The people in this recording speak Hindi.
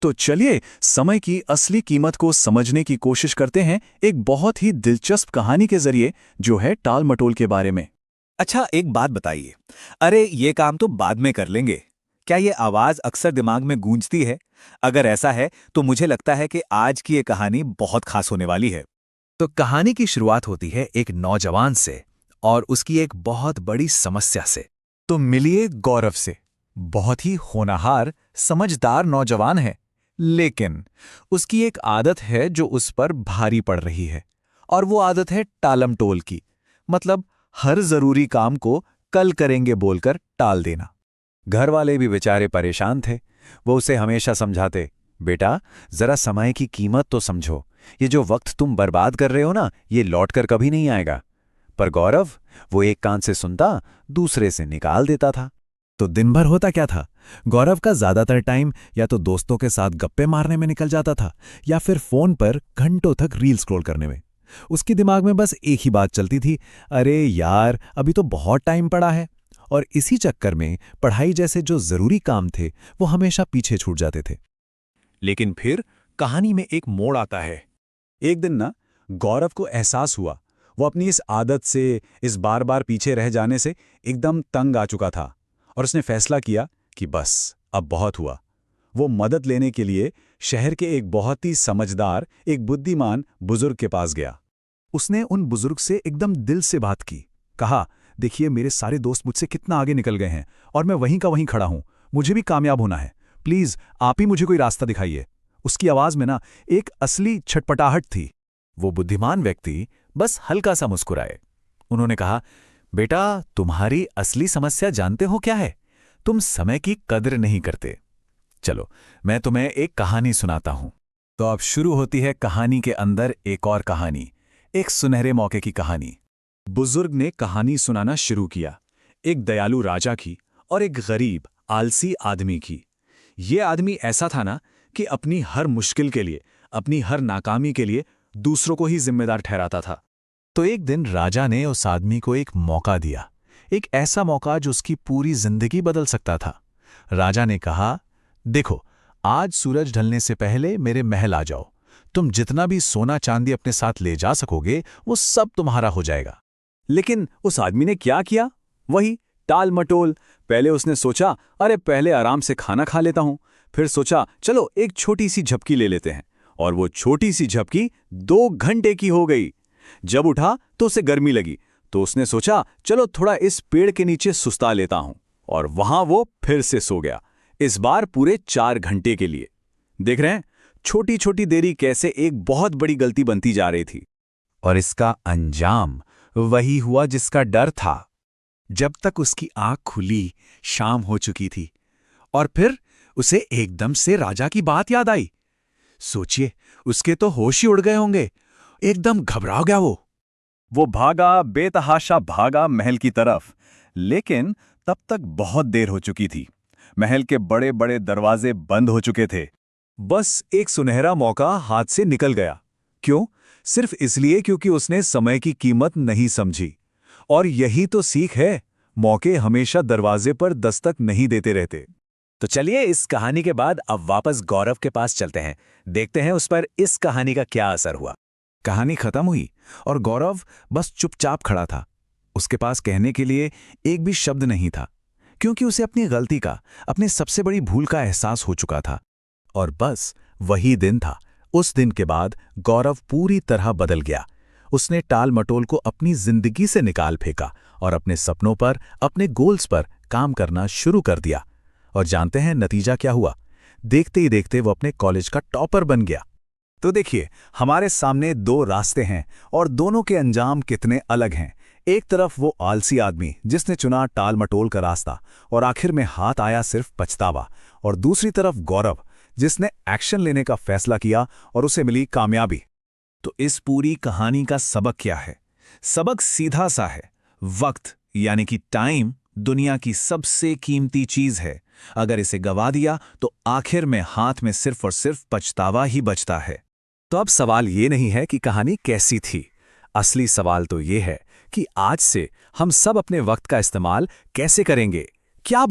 तो चलिए समय की असली कीमत को समझने की कोशिश करते हैं एक बहुत ही दिलचस्प कहानी के जरिए जो है टाल मटोल के बारे में। अच्छा, एक बात बताइए। अरे ये काम तो बाद में कर लेंगे। क्या ये आवाज अक्सर दिमाग में गूंजती है? अगर ऐसा है तो मुझे लगता है कि आज की ये कहानी बहुत खास होने वाली है। तो कहानी की शुरुआत होती है एक नौजवान से और उसकी एक बहुत बड़ी समस्या से। तो मिलिए गौरव से। बहुत ही होनहार समझदार नौजवान है, लेकिन उसकी एक आदत है जो उस पर भारी पड़ रही है। और वो आदत है टालम टोल की, मतलब हर जरूरी काम को कल करेंगे बोलकर टाल देना। घर वाले भी बेचारे परेशान थे। वो उसे हमेशा समझाते, बेटा जरा समय की कीमत तो समझो, ये जो वक्त तुम बर्बाद कर रहे हो ना, ये लौट कर कभी नहीं आएगा। पर गौरव, वो एक कान से सुनता, दूसरे से निकाल देता था। तो दिन भर होता क्या था? गौरव का ज्यादातर टाइम या तो दोस्तों के साथ गप्पे मारने में निकल जाता था या फिर फोन पर घंटों तक रील स्क्रॉल करने में। उसके दिमाग में बस एक ही बात चलती थी, अरे यार अभी तो बहुत टाइम पड़ा है। और इसी चक्कर में पढ़ाई जैसे जो जरूरी काम थे वो हमेशा पीछे छूट जाते थे। लेकिन फिर कहानी में एक मोड़ आता है। एक दिन ना, गौरव को एहसास हुआ वो अपनी इस आदत से, इस बार बार पीछे रह जाने से एकदम तंग आ चुका था। और उसने फैसला किया कि बस अब बहुत हुआ। वो मदद लेने के लिए शहर के एक बहुत ही समझदार, एक बुद्धिमान बुजुर्ग के पास गया। उसने उन बुजुर्ग से एकदम दिल से बात की। कहा, देखिए मेरे सारे दोस्त मुझसे कितना आगे निकल गए हैं और मैं वहीं का वहीं खड़ा हूं। मुझे भी कामयाब होना है। प्लीज आप ही मुझे कोई रास्ता दिखाइए। उसकी आवाज में ना एक असली छटपटाहट थी। वो बुद्धिमान व्यक्ति बस हल्का सा मुस्कुराए। उन्होंने कहा, बेटा तुम्हारी असली समस्या जानते हो क्या है? तुम समय की कदर नहीं करते। चलो मैं तुम्हें एक कहानी सुनाता हूं। तो अब शुरू होती है कहानी के अंदर एक और कहानी, एक सुनहरे मौके की कहानी। बुजुर्ग ने कहानी सुनाना शुरू किया, एक दयालु राजा की और एक गरीब आलसी आदमी की। ये आदमी ऐसा था ना कि अपनी हर मुश्किल के लिए, अपनी हर नाकामी के लिए दूसरों को ही जिम्मेदार ठहराता था। तो एक दिन राजा ने उस आदमी को एक मौका दिया, एक ऐसा मौका जो उसकी पूरी जिंदगी बदल सकता था। राजा ने कहा, देखो आज सूरज ढलने से पहले मेरे महल आ जाओ। तुम जितना भी सोना चांदी अपने साथ ले जा सकोगे वो सब तुम्हारा हो जाएगा। लेकिन उस आदमी ने क्या किया? वही टाल मटोल। पहले उसने सोचा, अरे पहले आराम से खाना खा लेता हूं। फिर सोचा, चलो एक छोटी सी झपकी ले लेते हैं। और वो छोटी सी झपकी 2 घंटे की हो गई। जब उठा तो उसे गर्मी लगी, तो उसने सोचा, चलो थोड़ा इस पेड़ के नीचे सुस्ता लेता हूं। और वहां वो फिर से सो गया, इस बार पूरे 4 घंटे के लिए। देख रहे हैं छोटी छोटी देरी कैसे एक बहुत बड़ी गलती बनती जा रही थी। और इसका अंजाम वही हुआ जिसका डर था। जब तक उसकी आंख खुली शाम हो चुकी थी और फिर उसे एकदम से राजा की बात याद आई। सोचिए, उसके तो होश ही उड़ गए होंगे। एकदम घबरा गया वो भागा, बेतहाशा भागा महल की तरफ। लेकिन तब तक बहुत देर हो चुकी थी। महल के बड़े बड़े दरवाजे बंद हो चुके थे। बस एक सुनहरा मौका हाथ से निकल गया। क्यों? सिर्फ इसलिए क्योंकि उसने समय की कीमत नहीं समझी। और यही तो सीख है, मौके हमेशा दरवाजे पर दस्तक नहीं देते रहते। तो चलिए इस कहानी के बाद अब वापस गौरव के पास चलते हैं, देखते हैं उस पर इस कहानी का क्या असर हुआ। कहानी खत्म हुई और गौरव बस चुपचाप खड़ा था। उसके पास कहने के लिए एक भी शब्द नहीं था, क्योंकि उसे अपनी गलती का, अपनी सबसे बड़ी भूल का एहसास हो चुका था। और बस वही दिन था। उस दिन के बाद गौरव पूरी तरह बदल गया। उसने टाल मटोल को अपनी जिंदगी से निकाल फेंका और अपने सपनों पर, अपने गोल्स पर काम करना शुरू कर दिया। और जानते हैं नतीजा क्या हुआ? देखते ही देखते वो अपने कॉलेज का टॉपर बन गया। तो देखिए, हमारे सामने 2 रास्ते हैं और दोनों के अंजाम कितने अलग हैं। एक तरफ वो आलसी आदमी जिसने चुना टाल मटोल का रास्ता और आखिर में हाथ आया सिर्फ पछतावा। और दूसरी तरफ गौरव, जिसने एक्शन लेने का फैसला किया और उसे मिली कामयाबी। तो इस पूरी कहानी का सबक क्या है? सबक सीधा सा है, वक्त यानी कि टाइम दुनिया की सबसे कीमती चीज है। अगर इसे गवा दिया तो आखिर में हाथ में सिर्फ और सिर्फ पछतावा ही बचता है। तो अब सवाल ये नहीं है कि कहानी कैसी थी। असली सवाल तो ये है कि आज से हम सब अपने वक्त का इस्तेमाल कैसे करेंगे, क्या